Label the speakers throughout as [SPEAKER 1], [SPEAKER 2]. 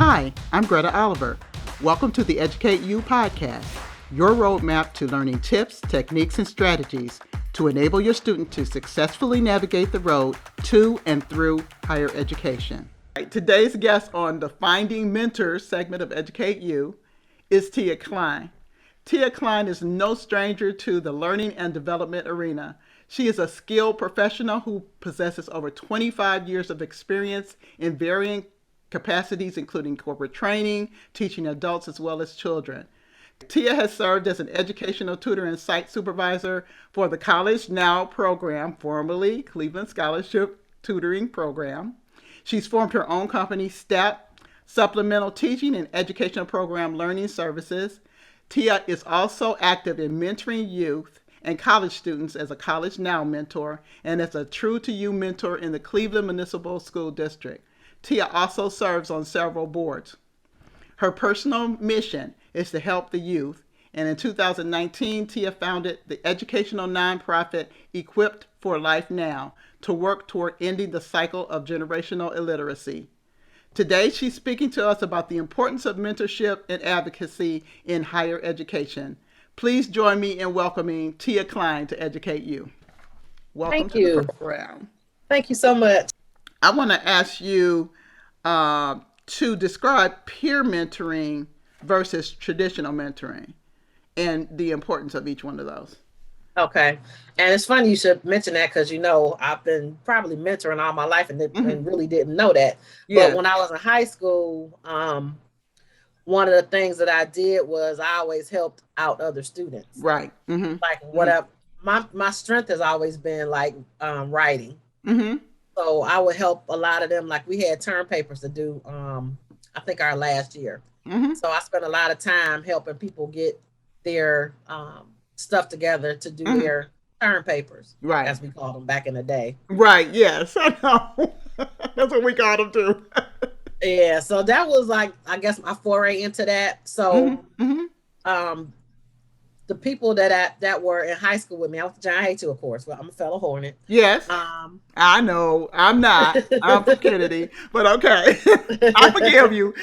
[SPEAKER 1] Hi, I'm Greta Oliver. Welcome to the Educate You podcast, your roadmap to learning tips, techniques, and strategies to enable your student to successfully navigate the road to and through higher education. Today's guest on the Finding Mentors segment of Educate You is Tia Kline. Tia Kline is no stranger to the learning and development arena. She is a skilled professional who possesses over 25 years of experience in varying capacities, including corporate training, teaching adults as well as children. Tia has served as an educational tutor and site supervisor for the College Now program, formerly Cleveland Scholarship Tutoring Program. She's formed her own company, STEP, Supplemental Teaching and Educational Program Learning Services. Tia is also active in mentoring youth and college students as a College Now mentor and as a True to You mentor in the Cleveland Municipal School District. Tia also serves on several boards. Her personal mission is to help the youth, and in 2019, Tia founded the educational nonprofit Equipped for Life Now to work toward ending the cycle of generational illiteracy. Today, she's speaking to us about the importance of mentorship and advocacy in higher education. Please join me in welcoming Tia Kline to Educate You. Welcome to the program.
[SPEAKER 2] Thank you so much.
[SPEAKER 1] I want to ask you to describe peer mentoring versus traditional mentoring and the importance of each one of those.
[SPEAKER 2] Okay. And it's funny you should mention that because, I've been probably mentoring all my life and really didn't know that. Yeah. But when I was in high school, one of the things that I did was I always helped out other students.
[SPEAKER 1] Right. Mm-hmm.
[SPEAKER 2] Like whatever. My strength has always been like writing.
[SPEAKER 1] Mm-hmm.
[SPEAKER 2] So I would help a lot of them. Like we had term papers to do, I think our last year.
[SPEAKER 1] Mm-hmm.
[SPEAKER 2] So I spent a lot of time helping people get their stuff together to do their term papers,
[SPEAKER 1] right,
[SPEAKER 2] as we called them back in the day.
[SPEAKER 1] Right. Yes, I know. That's what we called them too.
[SPEAKER 2] Yeah. So that was like, I guess, my foray into that. So, the people that were in high school with me, I was John Hay too, of course. Well, I'm a fellow Hornet.
[SPEAKER 1] Yes. I know. I'm not. I'm from Kennedy, but okay. I forgive you.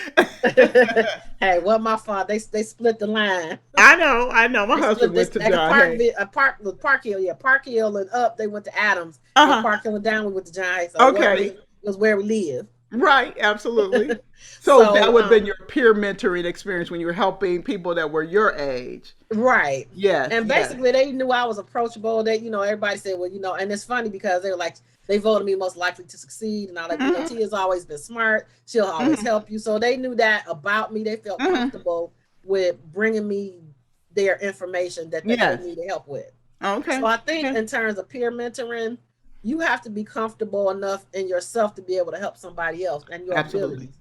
[SPEAKER 2] Hey, well, my father, they split the line.
[SPEAKER 1] I know. My husband went to John Hay.
[SPEAKER 2] Park Hill, Park Hill and up, they went to Adams. And Park Hill and down, we went to John Hay. So
[SPEAKER 1] okay.
[SPEAKER 2] It was where we live.
[SPEAKER 1] Right, absolutely. So that would have been your peer mentoring experience when you were helping people that were your age.
[SPEAKER 2] Right.
[SPEAKER 1] Yes.
[SPEAKER 2] And basically they knew I was approachable. They, everybody said, well, and it's funny because they were like, they voted me most likely to succeed. And I like, Tia's always been smart. She'll always help you. So they knew that about me. They felt comfortable with bringing me their information that they needed help with.
[SPEAKER 1] Okay.
[SPEAKER 2] So I think in terms of peer mentoring, you have to be comfortable enough in yourself to be able to help somebody else and your abilities.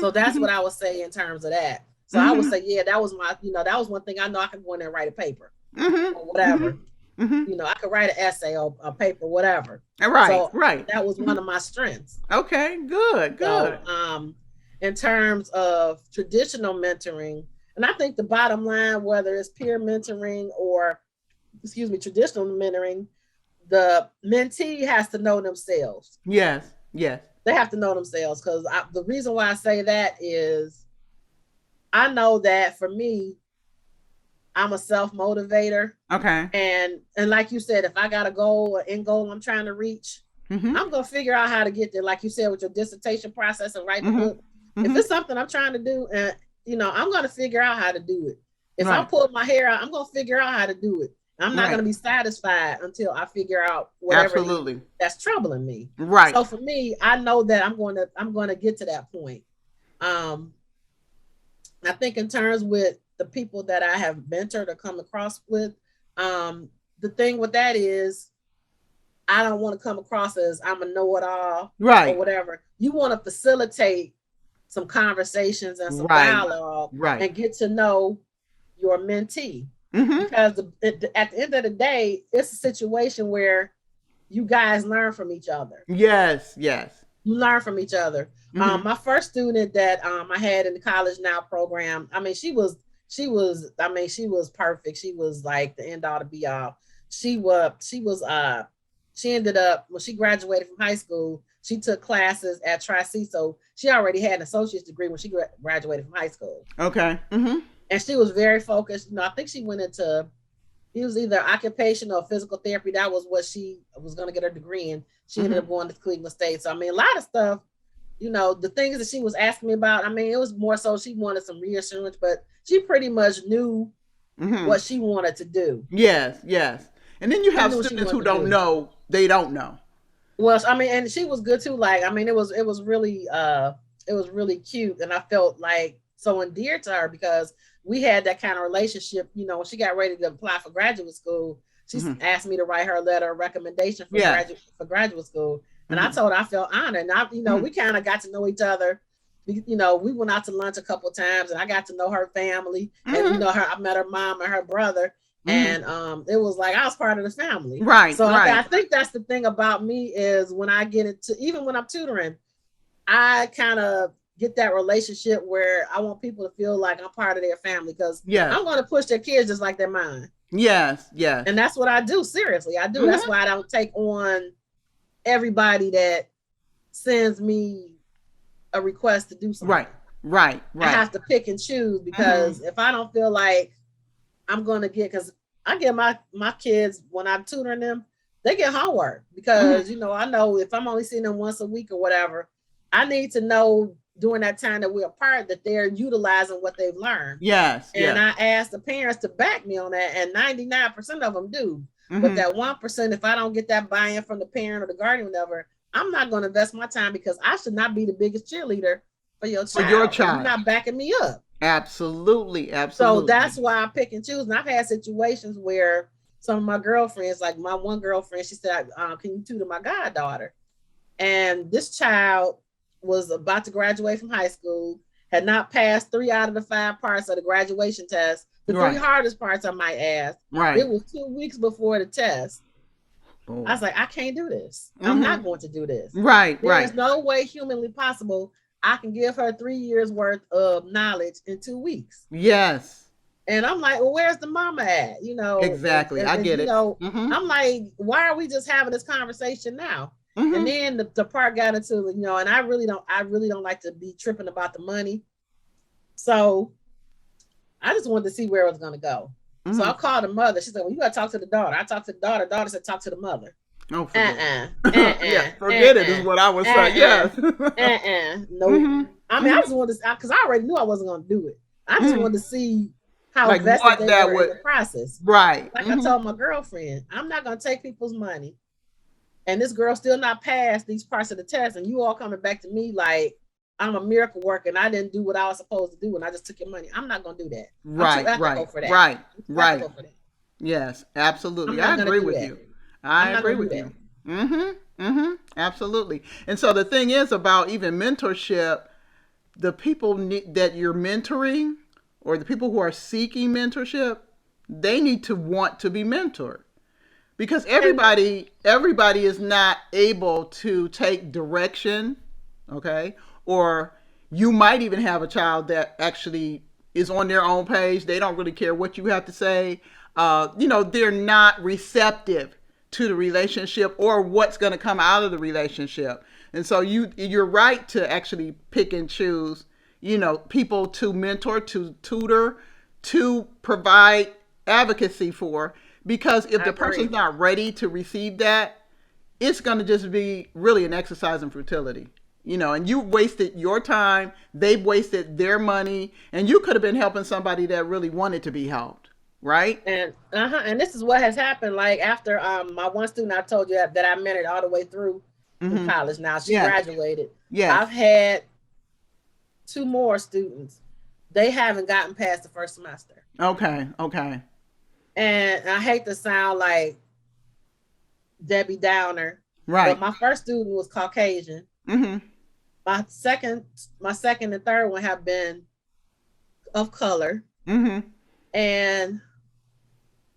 [SPEAKER 2] So that's what I would say in terms of that. So I would say, that was my, that was one thing I know I could go in there and write a paper or whatever. I could write an essay or a paper, whatever.
[SPEAKER 1] Right,
[SPEAKER 2] so
[SPEAKER 1] right.
[SPEAKER 2] That was one of my strengths.
[SPEAKER 1] Okay, good.
[SPEAKER 2] So, in terms of traditional mentoring, and I think the bottom line, whether it's peer mentoring or, traditional mentoring, the mentee has to know themselves.
[SPEAKER 1] Yes.
[SPEAKER 2] They have to know themselves because the reason why I say that is I know that for me, I'm a self-motivator.
[SPEAKER 1] Okay.
[SPEAKER 2] And like you said, if I got a goal or end goal I'm trying to reach, I'm going to figure out how to get there. Like you said, with your dissertation process and write the book. If it's something I'm trying to do and, I'm going to figure out how to do it. If I pull my hair out, I'm going to figure out how to do it. I'm not going to be satisfied until I figure out whatever that's troubling me.
[SPEAKER 1] Right.
[SPEAKER 2] So for me, I know that I'm going to get to that point. I think in terms with the people that I have mentored or come across with, the thing with that is I don't want to come across as I'm a know-it-all or whatever. You want to facilitate some conversations and some dialogue and get to know your mentee. Because at the end of the day, it's a situation where you guys learn from each other.
[SPEAKER 1] Yes.
[SPEAKER 2] You learn from each other. My first student that I had in the College Now program, she was perfect. She was like the end all to be all. She she ended up, when she graduated from high school, she took classes at Tri-C. So she already had an associate's degree when she graduated from high school.
[SPEAKER 1] Okay. Mm-hmm.
[SPEAKER 2] And she was very focused. I think she went into, it was either occupational or physical therapy. That was what she was going to get her degree in. She ended up going to Cleveland State. So, I mean, a lot of stuff, the things that she was asking me about, I mean, it was more so she wanted some reassurance, but she pretty much knew what she wanted to do.
[SPEAKER 1] Yes, yes. And then you
[SPEAKER 2] She
[SPEAKER 1] have
[SPEAKER 2] knew what she
[SPEAKER 1] students
[SPEAKER 2] wanted
[SPEAKER 1] who
[SPEAKER 2] to
[SPEAKER 1] don't
[SPEAKER 2] do.
[SPEAKER 1] know, they don't know.
[SPEAKER 2] Well, I mean, and she was good too. Like, I mean, it was really cute, and I felt like so endeared to her because we had that kind of relationship. When she got ready to apply for graduate school, she asked me to write her a letter of recommendation for graduate school, and I told her I felt honored. And we kind of got to know each other. We went out to lunch a couple of times, and I got to know her family, and I met her mom and her brother. And it was like I was part of the family.
[SPEAKER 1] Right.
[SPEAKER 2] So
[SPEAKER 1] right.
[SPEAKER 2] I think that's the thing about me is when I get into, even when I'm tutoring, I kind of get that relationship where I want people to feel like I'm part of their family because I'm going to push their kids just like they're mine.
[SPEAKER 1] Yes, yes.
[SPEAKER 2] And that's what I do. Seriously, I do. That's why I don't take on everybody that sends me a request to do something.
[SPEAKER 1] Right.
[SPEAKER 2] I have to pick and choose because if I don't feel like I'm going to get, because I get my kids, when I'm tutoring them, they get homework because, I know if I'm only seeing them once a week or whatever, I need to know during that time that we're apart that they're utilizing what they've learned.
[SPEAKER 1] Yes.
[SPEAKER 2] And I ask the parents to back me on that, and 99% of them do. But that 1%, if I don't get that buy-in from the parent or the guardian, whatever, I'm not going to invest my time because I should not be the biggest cheerleader for your child. You're not backing me up.
[SPEAKER 1] Absolutely.
[SPEAKER 2] So that's why I pick and choose. And I've had situations where some of my girlfriends, like my one girlfriend, she said, can you tutor my goddaughter? And this child was about to graduate from high school, had not passed 3 out of the 5 parts of the graduation test. The 3 hardest parts, I might ask. It was 2 weeks before the test. I was like, I can't do this. I'm not going to do this. There's no way humanly possible I can give her 3 years worth of knowledge in 2 weeks.
[SPEAKER 1] Yes.
[SPEAKER 2] And I'm like, well, where's the mama at?
[SPEAKER 1] Exactly. I get it.
[SPEAKER 2] I'm like, why are we just having this conversation now? And then the part got into, and I really don't like to be tripping about the money. So I just wanted to see where it was going to go. So I called the mother. She said, well, you got to talk to the daughter. I talked to the daughter. Daughter said, talk to the mother.
[SPEAKER 1] Oh, forget it. Forget it is what I was saying. Yes.
[SPEAKER 2] Nope. I mean, I just wanted to, because I already knew I wasn't going to do it. I just wanted to see how vested they were in the process.
[SPEAKER 1] Right.
[SPEAKER 2] Like I told my girlfriend, I'm not going to take people's money. And this girl still not passed these parts of the test. And you all coming back to me like I'm a miracle worker and I didn't do what I was supposed to do and I just took your money. I'm not going to do that.
[SPEAKER 1] Right. Right. Yes, absolutely. I agree with you. I agree with you. Absolutely. And so the thing is about even mentorship, the people that you're mentoring or the people who are seeking mentorship, they need to want to be mentored. Because everybody is not able to take direction, okay? Or you might even have a child that actually is on their own page. They don't really care what you have to say. They're not receptive to the relationship or what's going to come out of the relationship. And so you're right to actually pick and choose, people to mentor, to tutor, to provide advocacy for. Because if the person's not ready to receive that, it's going to just be really an exercise in futility. And you wasted your time, they've wasted their money, and you could have been helping somebody that really wanted to be helped, right?
[SPEAKER 2] And this is what has happened. Like after my one student I told you that I mentored all the way through college. Now she graduated.
[SPEAKER 1] Yeah,
[SPEAKER 2] I've had 2 more students. They haven't gotten past the first semester.
[SPEAKER 1] Okay.
[SPEAKER 2] And I hate to sound like Debbie Downer,
[SPEAKER 1] right?
[SPEAKER 2] But my first student was Caucasian. My second and third one have been of color, and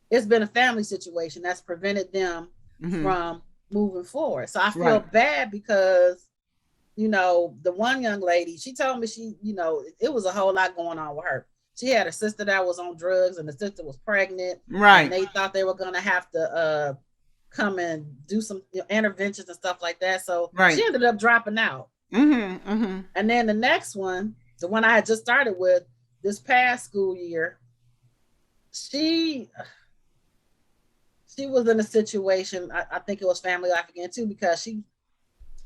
[SPEAKER 2] it's been a family situation that's prevented them from moving forward. So I feel bad because, the one young lady, she told me it was a whole lot going on with her. She had a sister that was on drugs and the sister was pregnant.
[SPEAKER 1] Right.
[SPEAKER 2] And they thought they were going to have to come and do some interventions and stuff like that. So she
[SPEAKER 1] Right.
[SPEAKER 2] ended up dropping out.
[SPEAKER 1] Mm-hmm. Mm-hmm.
[SPEAKER 2] And then the next one, the one I had just started with this past school year, she she was in a situation. I think it was family life again too, because she,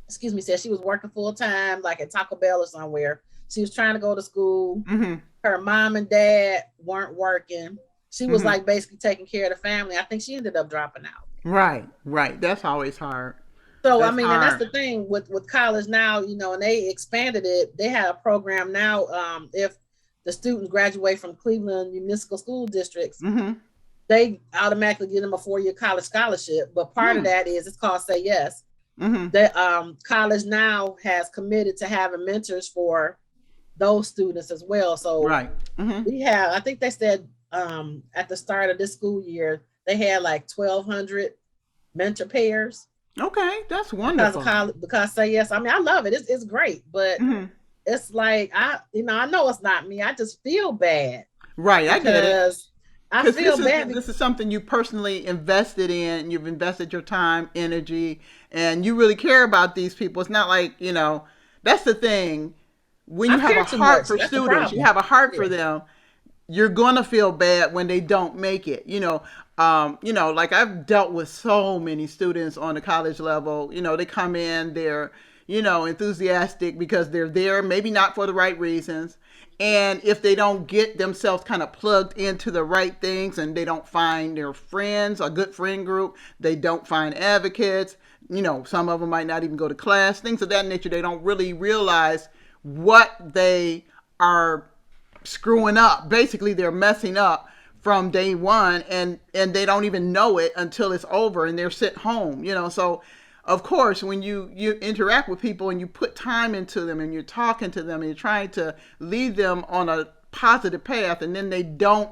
[SPEAKER 2] excuse me, said she was working full time, like at Taco Bell or somewhere. She was trying to go to school.
[SPEAKER 1] Mm-hmm.
[SPEAKER 2] Her mom and dad weren't working. She was
[SPEAKER 1] Mm-hmm.
[SPEAKER 2] like basically taking care of the family. I think she ended up dropping out.
[SPEAKER 1] Right. Right. That's always hard.
[SPEAKER 2] So I
[SPEAKER 1] That's
[SPEAKER 2] mean, and that's
[SPEAKER 1] hard.
[SPEAKER 2] the thing with college now, and they expanded it. They have a program now. If the students graduate from Cleveland municipal school districts,
[SPEAKER 1] Mm-hmm.
[SPEAKER 2] they automatically give them a 4-year college scholarship. But part of
[SPEAKER 1] Mm.
[SPEAKER 2] that is it's called Say Yes.
[SPEAKER 1] Mm-hmm.
[SPEAKER 2] The college now has committed to having mentors for those students as well. So
[SPEAKER 1] Right. Mm-hmm.
[SPEAKER 2] we have, I think they said at the start of this school year, they had like 1,200 mentor pairs
[SPEAKER 1] Okay. That's
[SPEAKER 2] because of
[SPEAKER 1] wonderful.
[SPEAKER 2] college, because Say Yes. I mean, I love it. It's great, but
[SPEAKER 1] Mm-hmm.
[SPEAKER 2] it's like I know it's not me. I just feel bad
[SPEAKER 1] Right. I get it.
[SPEAKER 2] because I
[SPEAKER 1] Because
[SPEAKER 2] feel bad.
[SPEAKER 1] this is something you personally invested in. You've invested your time, energy, and you really care about these people. It's not like, that's the thing. When
[SPEAKER 2] I
[SPEAKER 1] you have
[SPEAKER 2] care
[SPEAKER 1] a
[SPEAKER 2] too
[SPEAKER 1] heart
[SPEAKER 2] much.
[SPEAKER 1] for
[SPEAKER 2] That's the
[SPEAKER 1] students, you
[SPEAKER 2] problem.
[SPEAKER 1] have a heart
[SPEAKER 2] Yeah.
[SPEAKER 1] for them, you're gonna feel bad when they don't make it. Like I've dealt with so many students on the college level. They come in, they're, enthusiastic because they're there, maybe not for the right reasons. And if they don't get themselves kind of plugged into the right things and they don't find their friends, a good friend group, they don't find advocates, some of them might not even go to class, things of that nature, they don't really realize what they are screwing up. Basically, they're messing up from day one, and they don't even know it until it's over and they're sent home. So of course, when you interact with people and you put time into them and you're talking to them and you're trying to lead them on a positive path, and then they don't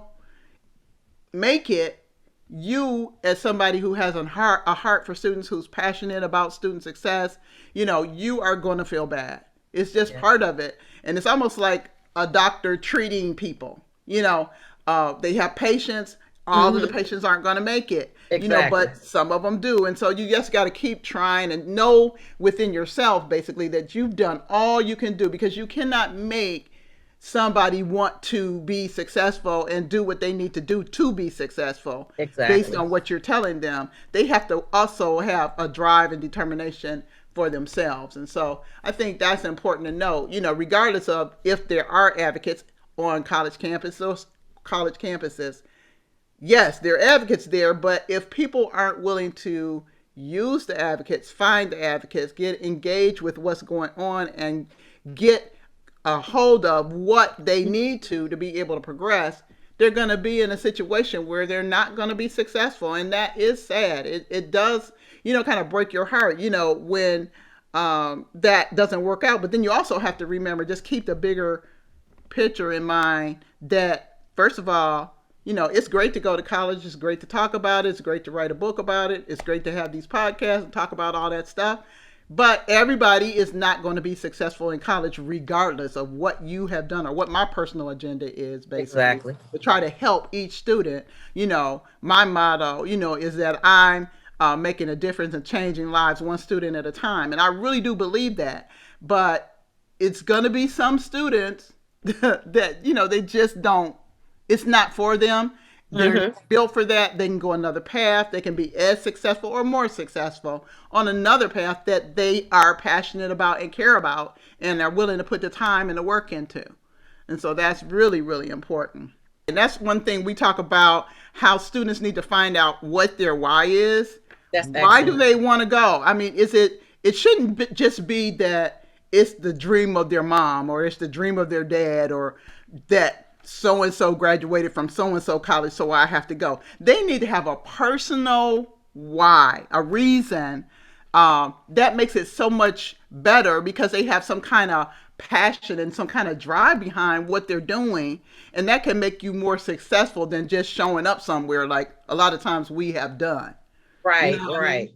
[SPEAKER 1] make it, you as somebody who has a heart for students, who's passionate about student success, you are going to feel bad. It's just
[SPEAKER 2] Yeah.
[SPEAKER 1] part of it. And it's almost like a doctor treating people. They have patients. All of the
[SPEAKER 2] Mm-hmm.
[SPEAKER 1] patients aren't going to make it,
[SPEAKER 2] Exactly.
[SPEAKER 1] but some of them do. And so you just got to keep trying and know within yourself, basically, that you've done all you can do, because you cannot make somebody want to be successful and do what they need to be successful based
[SPEAKER 2] Exactly.
[SPEAKER 1] on what you're telling them. They have to also have a drive and determination for themselves. And so I think that's important to know, regardless of if there are advocates on college campuses, yes, there are advocates there, but if people aren't willing to use the advocates, find the advocates, get engaged with what's going on, and get a hold of what they need to be able to progress, they're going to be in a situation where they're not going to be successful. And that is sad. It does, kind of break your heart, when that doesn't work out. But then you also have to remember, just keep the bigger picture in mind, that first of all, it's great to go to college. It's great to talk about it. It's great to write a book about it. It's great to have these podcasts and talk about all that stuff. But everybody is not going to be successful in college, regardless of what you have done or what my personal agenda is, basically,
[SPEAKER 2] Exactly.
[SPEAKER 1] to try to help each student. My motto, is that I'm making a difference and changing lives one student at a time. And I really do believe that. But it's going to be some students that, they just don't, it's not for them. They're
[SPEAKER 2] Mm-hmm.
[SPEAKER 1] not built for that. They can go another path. They can be as successful or more successful on another path that they are passionate about and care about and are willing to put the time and the work into. And so that's really, really important. And that's one thing we talk about, how students need to find out what their why is.
[SPEAKER 2] That's
[SPEAKER 1] Why do
[SPEAKER 2] excellent.
[SPEAKER 1] they want to go? I mean, it shouldn't just be that it's the dream of their mom or it's the dream of their dad, or that so and so graduated from so and so college, so I have to go. They need to have a personal why, a reason. That makes it so much better, because they have some kind of passion and some kind of drive behind what they're doing. And that can make you more successful than just showing up somewhere, like a lot of times we have done. You know
[SPEAKER 2] Right,
[SPEAKER 1] what I mean?
[SPEAKER 2] right,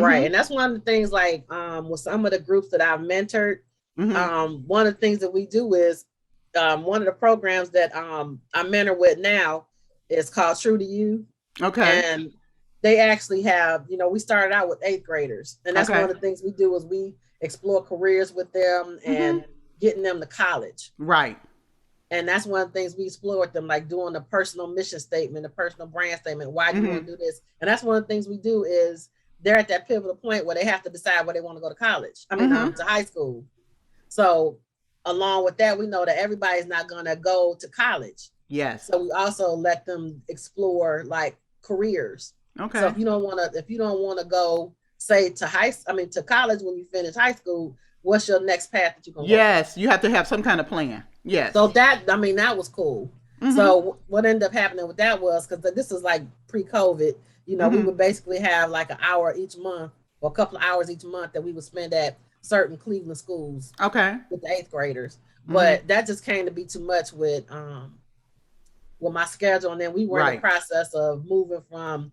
[SPEAKER 2] right.
[SPEAKER 1] Mm
[SPEAKER 2] And that's one of the things, like with some of the groups that I've mentored,
[SPEAKER 1] hmm. Mm
[SPEAKER 2] one of the things that we do is one of the programs that I mentor with now is called True to You.
[SPEAKER 1] hmm. Okay.
[SPEAKER 2] And they actually have, we started out with eighth graders, and that's one
[SPEAKER 1] Okay.
[SPEAKER 2] of the things we do is we explore careers with them and
[SPEAKER 1] Mhm.
[SPEAKER 2] getting them to college.
[SPEAKER 1] Right.
[SPEAKER 2] And that's one of the things we explore with them, like doing a personal mission statement, a personal brand statement. Why do you want
[SPEAKER 1] Mhm.
[SPEAKER 2] to do this? And that's one of the things we do is they're at that pivotal point where they have to decide where they want to go to college. I mean,
[SPEAKER 1] Mhm.
[SPEAKER 2] to high school. So along with that, we know that everybody's not going to go to college.
[SPEAKER 1] Yes.
[SPEAKER 2] So we also let them explore like careers. So
[SPEAKER 1] Okay.
[SPEAKER 2] if you don't want to go, say to college when you finish high school, what's your next path that you can go?
[SPEAKER 1] Yes, you have to have some kind of plan.
[SPEAKER 2] So
[SPEAKER 1] Yes.
[SPEAKER 2] that was cool.
[SPEAKER 1] Mhm.
[SPEAKER 2] So what ended up happening with that was, because this is like pre-COVID, we
[SPEAKER 1] Mhm.
[SPEAKER 2] would basically have like an hour each month or a couple of hours each month that we would spend at certain Cleveland schools
[SPEAKER 1] Okay.
[SPEAKER 2] with the eighth graders.
[SPEAKER 1] Mhm.
[SPEAKER 2] But that just came to be too much with my schedule, and then we were in the
[SPEAKER 1] Right.
[SPEAKER 2] process of moving from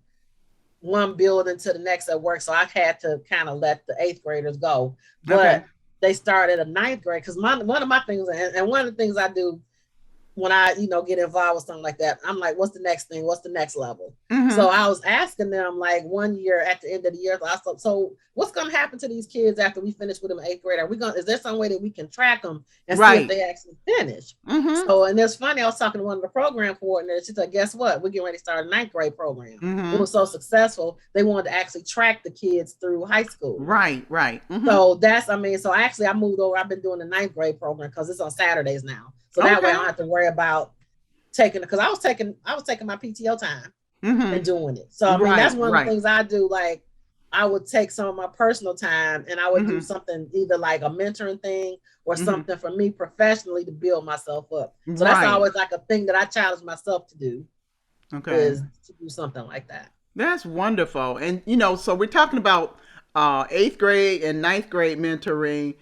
[SPEAKER 2] one building to the next at work, so I had to kind of let the eighth graders go.
[SPEAKER 1] Okay.
[SPEAKER 2] But they started a ninth grade, because one of my things, and one of the things I do when I, get involved with something like that, I'm like, what's the next thing? What's the next level? So
[SPEAKER 1] Mhm.
[SPEAKER 2] I was asking them like one year at the end of the year, so what's going to happen to these kids after we finish with them eighth grade? Is there some way that we can track them and see if
[SPEAKER 1] Right.
[SPEAKER 2] they actually finish?
[SPEAKER 1] Mhm.
[SPEAKER 2] So, and it's funny, I was talking to one of the program coordinators. She said, guess what? We're getting ready to start a ninth grade program. It
[SPEAKER 1] Mhm.
[SPEAKER 2] was so successful, they wanted to actually track the kids through high school.
[SPEAKER 1] Right. Right. Mhm.
[SPEAKER 2] So so actually I moved over. I've been doing the ninth grade program because it's on Saturdays now. So that way I
[SPEAKER 1] Okay.
[SPEAKER 2] don't have to worry about because I was taking my PTO time and
[SPEAKER 1] Mhm.
[SPEAKER 2] doing it. So I mean that's
[SPEAKER 1] Right.
[SPEAKER 2] one of the
[SPEAKER 1] Right.
[SPEAKER 2] things I do. Like I would take some of my personal time and I would do
[SPEAKER 1] Mhm.
[SPEAKER 2] something either like a mentoring thing or
[SPEAKER 1] Mhm.
[SPEAKER 2] something for me professionally to build myself up. So that's
[SPEAKER 1] Right.
[SPEAKER 2] always like a thing that I challenge myself to do,
[SPEAKER 1] Okay.
[SPEAKER 2] is to do something like that.
[SPEAKER 1] That's wonderful. And so we're talking about eighth grade and ninth grade mentoring.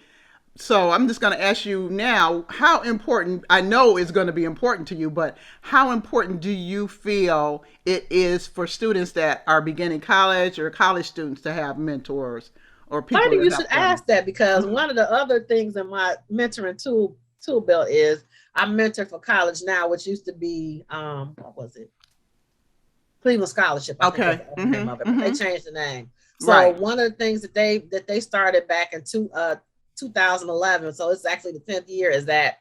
[SPEAKER 1] So I'm just going to ask you now, how important, I know it's going to be important to you, but how important do you feel it is for students that are beginning college or college students to have mentors or people
[SPEAKER 2] Funny
[SPEAKER 1] to
[SPEAKER 2] you should
[SPEAKER 1] help them?
[SPEAKER 2] ask that, because
[SPEAKER 1] Mhm.
[SPEAKER 2] one of the other things in my mentoring tool belt is I mentor for college now, which used to be what was it? Cleveland Scholarship, I think was
[SPEAKER 1] Okay.
[SPEAKER 2] the old name
[SPEAKER 1] Hmm.
[SPEAKER 2] of it, but they
[SPEAKER 1] Hmm.
[SPEAKER 2] changed the name. So
[SPEAKER 1] Right.
[SPEAKER 2] one of the things that they started back in 2011, so it's actually the 10th year, is that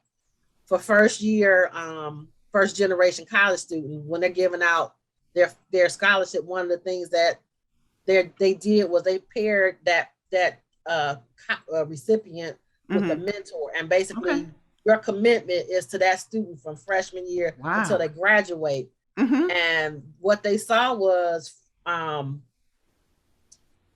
[SPEAKER 2] for first generation college student, when they're giving out their scholarship, one of the things that they did was they paired that uh, recipient with a
[SPEAKER 1] Hmm.
[SPEAKER 2] mentor, and
[SPEAKER 1] Okay.
[SPEAKER 2] basically your commitment is to that student from freshman year until
[SPEAKER 1] Wow.
[SPEAKER 2] they graduate.
[SPEAKER 1] Hmm.
[SPEAKER 2] And what they saw was,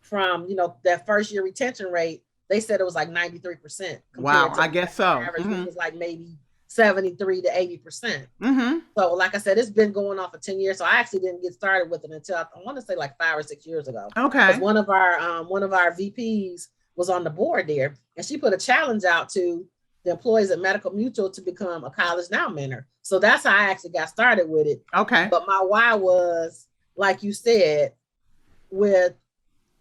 [SPEAKER 2] from that first year retention rate, they said it was like 93%
[SPEAKER 1] Wow.
[SPEAKER 2] compared to
[SPEAKER 1] I
[SPEAKER 2] the
[SPEAKER 1] guess
[SPEAKER 2] national
[SPEAKER 1] so.
[SPEAKER 2] average, which
[SPEAKER 1] Hmm.
[SPEAKER 2] was like maybe 73 to 80%.
[SPEAKER 1] Hmm.
[SPEAKER 2] So, like I said, it's been going on for 10 years. So I actually didn't get started with it until I want to say like 5 or 6 years ago. Because
[SPEAKER 1] Okay.
[SPEAKER 2] one of our VPs was on the board there, and she put a challenge out to the employees at Medical Mutual to become a college now mentor. So that's how I actually got started with it.
[SPEAKER 1] Okay.
[SPEAKER 2] But my why was, like you said, with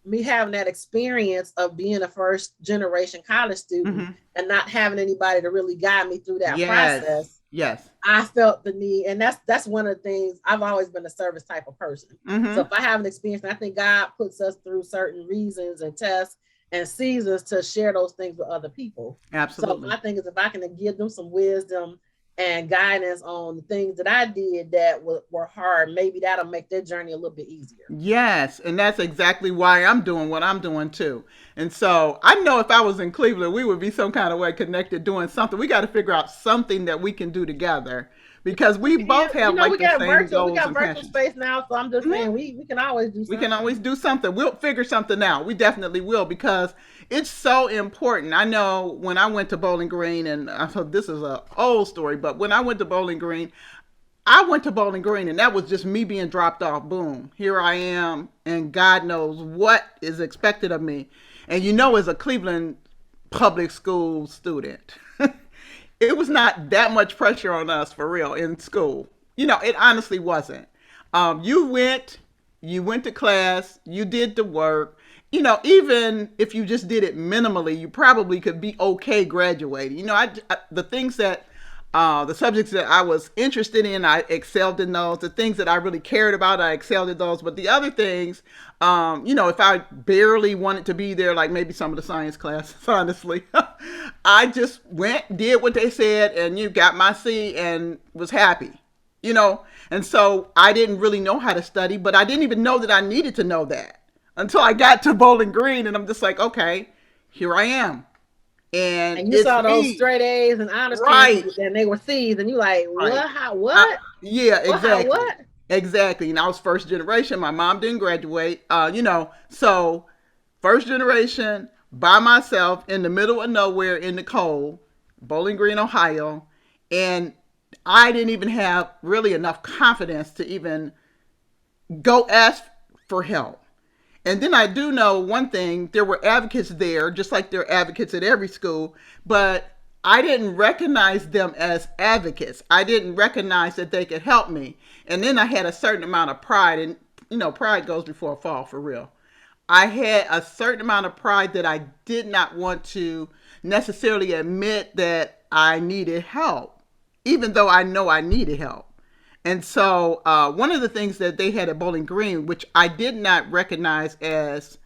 [SPEAKER 2] me having that experience of being a first generation college student
[SPEAKER 1] Hmm.
[SPEAKER 2] and not having anybody to really guide me through that
[SPEAKER 1] Yes.
[SPEAKER 2] process.
[SPEAKER 1] Yes.
[SPEAKER 2] I felt the need, and that's one of the things. I've always been a service type of person. So
[SPEAKER 1] Hmm.
[SPEAKER 2] if I have an experience, and I think God puts us through certain reasons and tests and seasons to share those things with other people. So
[SPEAKER 1] Absolutely.
[SPEAKER 2] my thing is, if I can give them some wisdom and guidance on the things that I did that were hard, maybe that'll make their journey a little bit easier.
[SPEAKER 1] Yes, and that's exactly why I'm doing what I'm doing too. And so I know if I was in Cleveland, we would be some kind of way connected doing something. We got to figure out something that we can do together because we both have
[SPEAKER 2] We
[SPEAKER 1] like the
[SPEAKER 2] got
[SPEAKER 1] same
[SPEAKER 2] virtual, we
[SPEAKER 1] goals
[SPEAKER 2] got
[SPEAKER 1] and
[SPEAKER 2] virtual
[SPEAKER 1] passions.
[SPEAKER 2] space now, so I'm just saying
[SPEAKER 1] Hmm.
[SPEAKER 2] we can always do
[SPEAKER 1] We can always
[SPEAKER 2] something.
[SPEAKER 1] do something. We'll figure something out. We definitely will because it's so important. I know when I went to Bowling Green, and I thought this is an old story, but when I went to Bowling Green, I went to Bowling Green, and that was just me being dropped off. Boom, here I am, and God knows what is expected of me. And as a Cleveland public school student, it was not that much pressure on us for real in school. It honestly wasn't. You went to class, you did the work. Even if you just did it minimally, you probably could be okay graduating. The things that The subjects that I was interested in, I excelled in those. The things that I really cared about, I excelled in those. But the other things, if I barely wanted to be there, like maybe some of the science classes, honestly, I just went, did what they said, and you got my C and was happy, you know. And so I didn't really know how to study, but I didn't even know that I needed to know that until I got to Bowling Green, and I'm just like, okay, here I am. And
[SPEAKER 2] And you
[SPEAKER 1] it's
[SPEAKER 2] saw those
[SPEAKER 1] me.
[SPEAKER 2] straight A's and honors
[SPEAKER 1] Right.
[SPEAKER 2] kids, and they were C's, and you like,
[SPEAKER 1] Right.
[SPEAKER 2] what? How? What?
[SPEAKER 1] Yeah,
[SPEAKER 2] What? How?
[SPEAKER 1] exactly.
[SPEAKER 2] What?
[SPEAKER 1] Exactly. And I was first generation. My mom didn't graduate. So first generation by myself in the middle of nowhere in the cold, Bowling Green, Ohio. And I didn't even have really enough confidence to even go ask for help. And then I do know one thing, there were advocates there, just like there are advocates at every school, but I didn't recognize them as advocates. I didn't recognize that they could help me. And then I had a certain amount of pride, and pride goes before a fall, for real. I had a certain amount of pride that I did not want to necessarily admit that I needed help, even though I know I needed help. And so one of the things that they had at Bowling Green, which I did not recognize as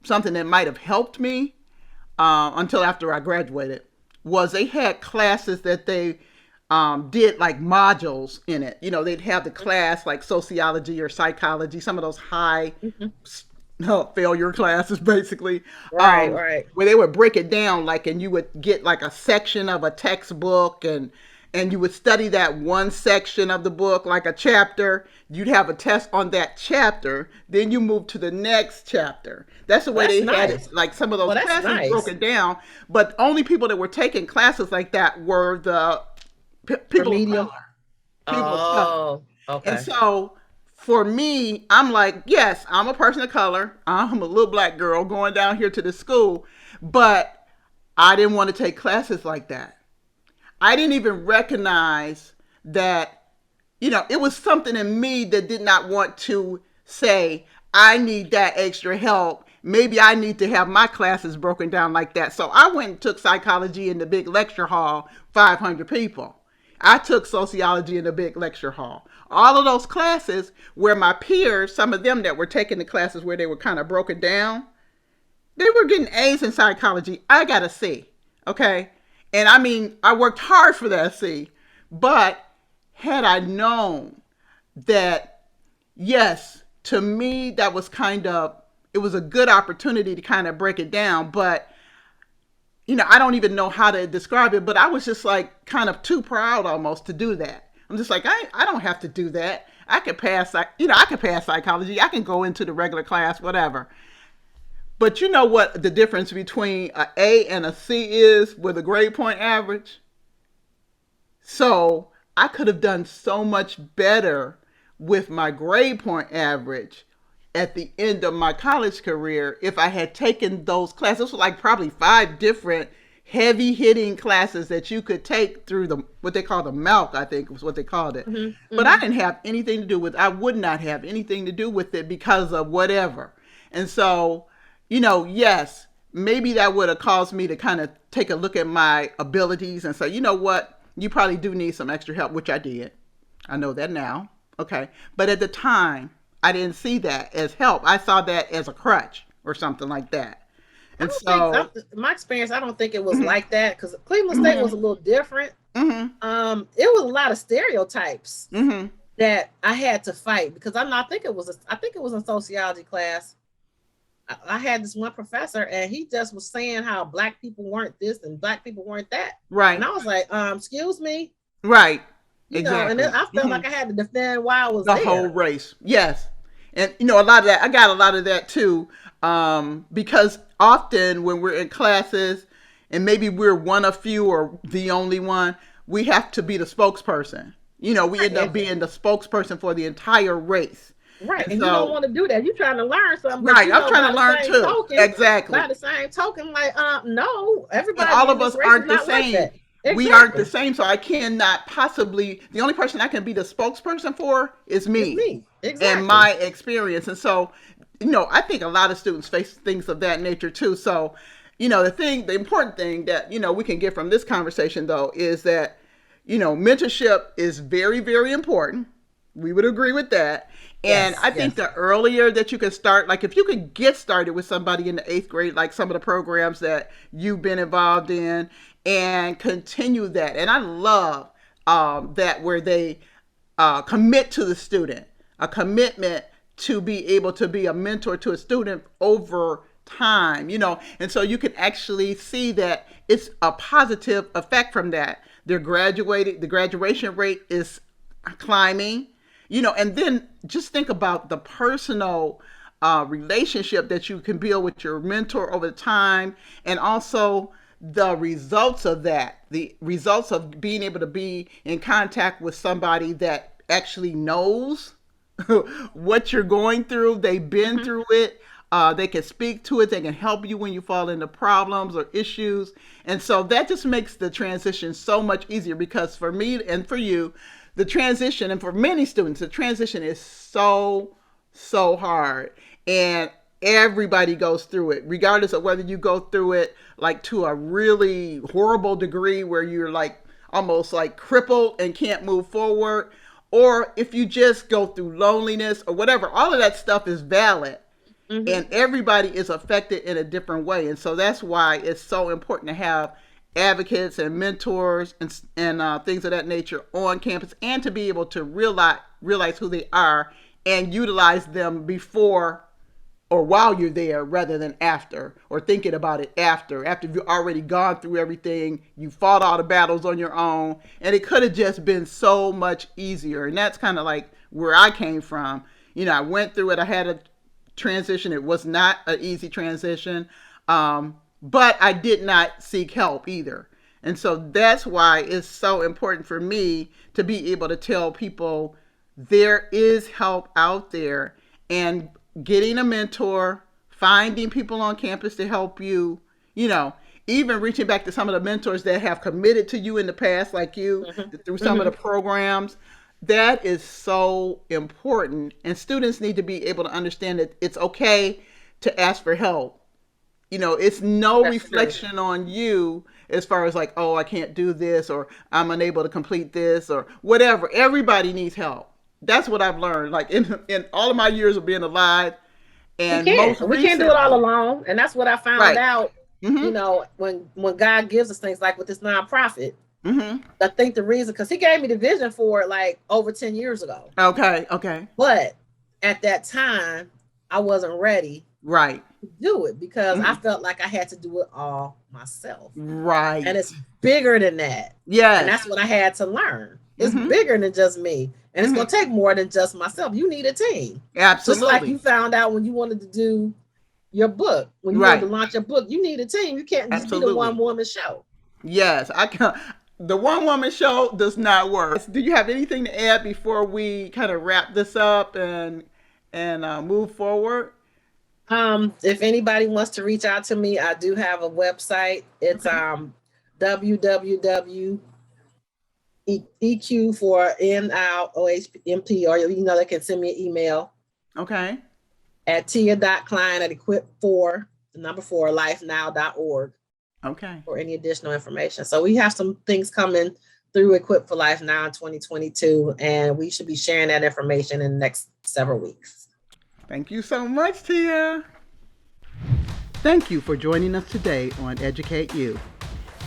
[SPEAKER 1] something that might have helped me until after I graduated, was they had classes that they did like modules in it. They'd have the class like sociology or psychology, some of those high failure classes, basically.
[SPEAKER 2] Right.
[SPEAKER 1] Where they would break it down, like, and you would get like a section of a textbook, and you would study that one section of the book, like a chapter. You'd have a test on that chapter. Then you move to the next chapter. That's the way
[SPEAKER 2] That's
[SPEAKER 1] they had
[SPEAKER 2] nice.
[SPEAKER 1] it. Like some of those
[SPEAKER 2] Well, that's
[SPEAKER 1] classes
[SPEAKER 2] nice.
[SPEAKER 1] broken down. But only people that were taking classes like that were the people of
[SPEAKER 2] Remedial.
[SPEAKER 1] color. People of color.
[SPEAKER 2] Oh,
[SPEAKER 1] And
[SPEAKER 2] okay.
[SPEAKER 1] so for me, I'm like, yes, I'm a person of color. I'm a little black girl going down here to the school. But I didn't want to take classes like that. I didn't even recognize that, it was something in me that did not want to say, I need that extra help. Maybe I need to have my classes broken down like that. So I went and took psychology in the big lecture hall, 500 people. I took sociology in the big lecture hall. All of those classes where my peers, some of them that were taking the classes where they were kind of broken down, they were getting A's in psychology. I got a C. Okay. And I mean, I worked hard for that C. But had I known that, yes, to me, that was it was a good opportunity to kind of break it down. But, I don't even know how to describe it, but I was just like kind of too proud almost to do that. I'm just like, I don't have to do that. I could pass, I could pass psychology. I can go into the regular class, whatever. But you know what the difference between an A and a C is with a grade point average? So I could have done so much better with my grade point average at the end of my college career if I had taken those classes. Those were like probably 5 different heavy hitting classes that you could take through what they call the MALC, I think was what they called it.
[SPEAKER 2] Mm-hmm,
[SPEAKER 1] But I
[SPEAKER 2] mm-hmm.
[SPEAKER 1] didn't have anything to do with it. I would not have anything to do with it because of whatever. And so, yes, maybe that would have caused me to kind of take a look at my abilities and say, you know what, you probably do need some extra help, which I did. I know that now. Okay. But at the time, I didn't see that as help. I saw that as a crutch or something like that.
[SPEAKER 2] I
[SPEAKER 1] And
[SPEAKER 2] don't think
[SPEAKER 1] so,
[SPEAKER 2] my experience. I don't think it was
[SPEAKER 1] mm-hmm,
[SPEAKER 2] like that because Cleveland State was
[SPEAKER 1] mm-hmm,
[SPEAKER 2] a little different.
[SPEAKER 1] mm-hmm,
[SPEAKER 2] It was a lot of stereotypes
[SPEAKER 1] mm-hmm.
[SPEAKER 2] that I had to fight because I think it was. I think it was in sociology class. I had this one professor, and he just was saying how black people weren't this and black people weren't that, and
[SPEAKER 1] Right.
[SPEAKER 2] I was like, excuse me,
[SPEAKER 1] Right.
[SPEAKER 2] and then
[SPEAKER 1] Exactly.
[SPEAKER 2] I felt
[SPEAKER 1] Mm-hmm.
[SPEAKER 2] like I had to defend why I was
[SPEAKER 1] The whole
[SPEAKER 2] there.
[SPEAKER 1] race. Yes. And a lot of that, I got a lot of that too. Because often when we're in classes and maybe we're one of few or the only one, we have to be the spokesperson. We end up
[SPEAKER 2] Right,
[SPEAKER 1] being the spokesperson for the entire race.
[SPEAKER 2] right,
[SPEAKER 1] And
[SPEAKER 2] and you don't
[SPEAKER 1] so,
[SPEAKER 2] want to do that. You're trying to learn something, but
[SPEAKER 1] right, I'm trying to learn too.
[SPEAKER 2] by
[SPEAKER 1] Exactly.
[SPEAKER 2] the same token, like, no,
[SPEAKER 1] And
[SPEAKER 2] everybody
[SPEAKER 1] all
[SPEAKER 2] in
[SPEAKER 1] of
[SPEAKER 2] this
[SPEAKER 1] us
[SPEAKER 2] race is
[SPEAKER 1] aren't the
[SPEAKER 2] not like
[SPEAKER 1] same.
[SPEAKER 2] that.
[SPEAKER 1] We aren't the
[SPEAKER 2] Exactly,
[SPEAKER 1] same. So I cannot possibly, the only person I can be the spokesperson for is
[SPEAKER 2] it's
[SPEAKER 1] me
[SPEAKER 2] me.
[SPEAKER 1] and
[SPEAKER 2] Exactly.
[SPEAKER 1] my experience. And so, I think a lot of students face things of that nature too. So, the important thing that, we can get from this conversation though, is that mentorship is very, very important. We would agree with that. And
[SPEAKER 2] Yes,
[SPEAKER 1] I think
[SPEAKER 2] yes.
[SPEAKER 1] the earlier that you can start, like if you could get started with somebody in the 8th grade, like some of the programs that you've been involved in, and continue that. And I love that where they commit to the student, a commitment to be able to be a mentor to a student over time, and so you can actually see that it's a positive effect from that. The graduation rate is climbing, and then just think about the personal relationship that you can build with your mentor over time, and also the results of that, the results of being able to be in contact with somebody that actually knows what you're going through. They've been
[SPEAKER 2] Mhm.
[SPEAKER 1] through it. They can speak to it. They can help you when you fall into problems or issues. And so that just makes the transition so much easier, because for me and for you, the transition, and for many students, the transition is so, so hard. And everybody goes through it, regardless of whether you go through it like to a really horrible degree where you're like almost like crippled and can't move forward, or if you just go through loneliness or whatever. All of that stuff is valid, and
[SPEAKER 2] Mhm.
[SPEAKER 1] everybody is affected in a different way. And so that's why it's so important to have advocates and mentors and things of that nature on campus, and to be able to realize who they are and utilize them before or while you're there, rather than after, or thinking about it after you've already gone through everything, you fought all the battles on your own, and it could have just been so much easier. And that's kind of like where I came from. I went through it. I had a transition. It was not an easy transition, but I did not seek help either. And so that's why it's so important for me to be able to tell people there is help out there, and getting a mentor, finding people on campus to help you, you know, even reaching back to some of the mentors that have committed to you in the past, like you,
[SPEAKER 2] Mhm.
[SPEAKER 1] through some of the
[SPEAKER 2] Mhm.
[SPEAKER 1] programs. That is so important. And students need to be able to understand that it's okay to ask for help. It's no
[SPEAKER 2] That's true.
[SPEAKER 1] reflection on you as far as like, oh, I can't do this, or I'm unable to complete this, or whatever. Everybody needs help. That's what I've learned, like in all of my years of being alive,
[SPEAKER 2] We
[SPEAKER 1] and
[SPEAKER 2] can't.
[SPEAKER 1] most
[SPEAKER 2] We can't do it all
[SPEAKER 1] recently.
[SPEAKER 2] alone. And that's what I found
[SPEAKER 1] Right.
[SPEAKER 2] out,
[SPEAKER 1] Mm-hmm.
[SPEAKER 2] when God gives us things like with this nonprofit.
[SPEAKER 1] Mm-hmm.
[SPEAKER 2] I think the reason, because he gave me the vision for it like over 10 years ago.
[SPEAKER 1] Okay. Okay.
[SPEAKER 2] But at that time, I wasn't ready
[SPEAKER 1] Right.
[SPEAKER 2] to do it because I
[SPEAKER 1] Mm-hmm.
[SPEAKER 2] felt like I had to do it all myself. And
[SPEAKER 1] Right.
[SPEAKER 2] it's bigger than that. And
[SPEAKER 1] Yes.
[SPEAKER 2] that's what I had to learn. It's
[SPEAKER 1] Mm-hmm.
[SPEAKER 2] bigger than just me. And it's going
[SPEAKER 1] Mm-hmm.
[SPEAKER 2] to take more than just myself. You need a team. Just like you
[SPEAKER 1] Absolutely.
[SPEAKER 2] found out when you wanted to do your book, when you wanted to
[SPEAKER 1] Right.
[SPEAKER 2] launch your book, you need a team. You can't just be the one
[SPEAKER 1] Absolutely.
[SPEAKER 2] woman show.
[SPEAKER 1] Yes. I can. The one woman show does not work. Do you have anything to add before we kind of wrap this up and move forward?
[SPEAKER 2] If anybody wants to reach out to me, I do have a website. It's
[SPEAKER 1] Okay.
[SPEAKER 2] www EQ for NIOHMP, or they can send me an email
[SPEAKER 1] Okay.
[SPEAKER 2] at tia.kline at equip4, the number 4, lifenow.org
[SPEAKER 1] Okay.
[SPEAKER 2] for any additional information. So we have some things coming through Equip for Life Now in 2022, and we should be sharing that information in the next several weeks.
[SPEAKER 1] Thank you so much, Tia. Thank you for joining us today on Educate You.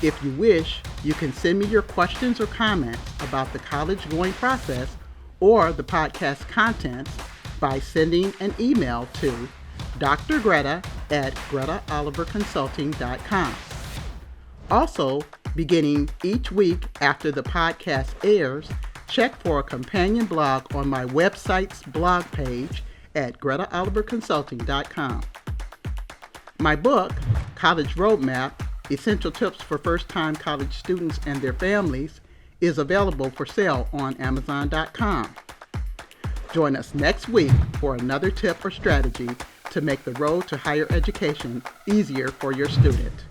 [SPEAKER 1] If you wish, you can send me your questions or comments about the college going process or the podcast contents by sending an email to Dr. Greta at gretaoliverconsulting.com. Also, beginning each week after the podcast airs, check for a companion blog on my website's blog page at gretaoliverconsulting.com. My book, College Roadmap, Essential Tips for First-Time College Students and Their Families, is available for sale on Amazon.com. Join us next week for another tip or strategy to make the road to higher education easier for your student.